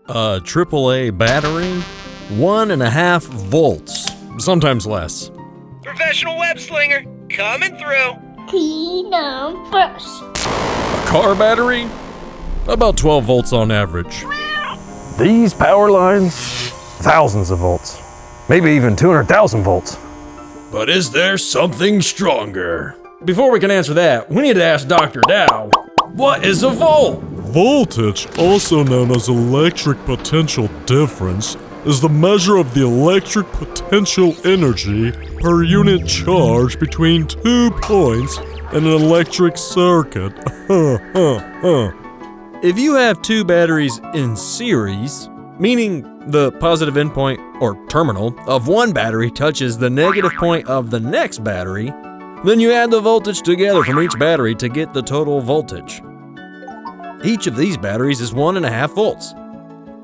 A AAA battery? 1.5 volts, sometimes less. Professional web slinger, coming through. Keenumbers. A car battery? About 12 volts on average. These power lines, thousands of volts, maybe even 200,000 volts. But is there something stronger? Before we can answer that, we need to ask Dr. Dow, what is a volt? Voltage, also known as electric potential difference, is the measure of the electric potential energy per unit charge between 2 points in an electric circuit. If you have 2 batteries in series, meaning the positive endpoint or terminal of one battery touches the negative point of the next battery, then you add the voltage together from each battery to get the total voltage. Each of these batteries is 1.5 volts.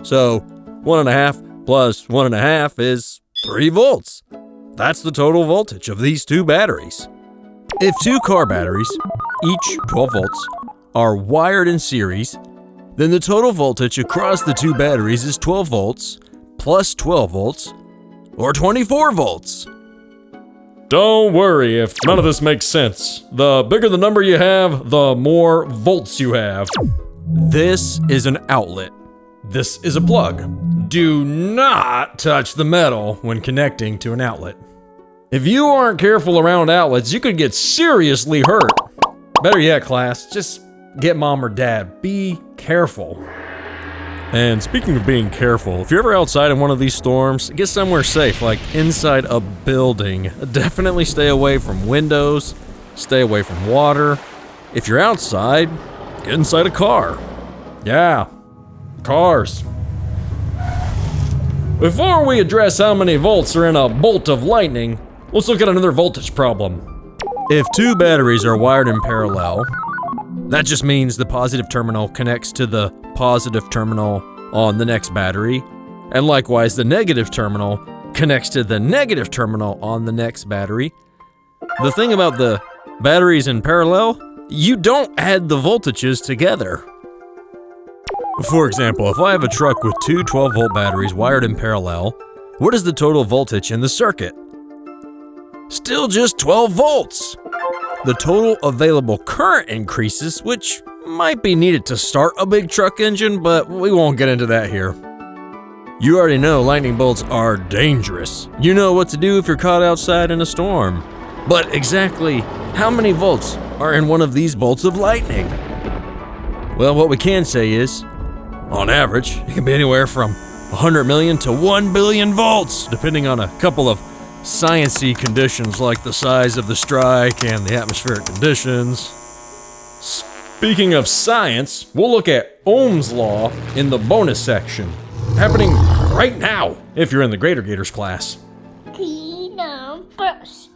So 1.5 plus 1.5 is 3 volts. That's the total voltage of these 2 batteries. If 2 car batteries, each 12 volts, are wired in series, then the total voltage across the 2 batteries is 12 volts plus 12 volts, or 24 volts. Don't worry if none of this makes sense. The bigger the number you have, the more volts you have. This is an outlet. This is a plug. Do not touch the metal when connecting to an outlet. If you aren't careful around outlets, you could get seriously hurt. Better yet, class, just get mom or dad. Be careful. And speaking of being careful, If you're ever outside in one of these storms, get somewhere safe, like inside a building. Definitely stay away from windows, stay away from water. If you're outside, get inside a car. Yeah, cars. Before we address how many volts are in a bolt of lightning, let's look at another voltage problem. If 2 batteries are wired in parallel, that just means the positive terminal connects to the positive terminal on the next battery, and likewise the negative terminal connects to the negative terminal on the next battery. The thing about the batteries in parallel, you don't add the voltages together. For example, if I have a truck with 2 12-volt batteries wired in parallel, what is the total voltage in the circuit? Still just 12 volts. The total available current increases, which might be needed to start a big truck engine, but we won't get into that here. You already know lightning bolts are dangerous. You know what to do if you're caught outside in a storm. But exactly how many volts are in one of these bolts of lightning? Well, what we can say is, on average, it can be anywhere from 100 million to 1 billion volts, depending on a couple of science-y conditions like the size of the strike and the atmospheric conditions. Speaking of science, we'll look at Ohm's law in the bonus section, happening right now if you're in the Greater Gators class. Keenumbers.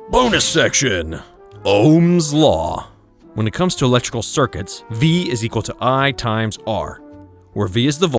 Bonus section, Ohm's law. When it comes to electrical circuits, V is equal to I times R, where V is the voltage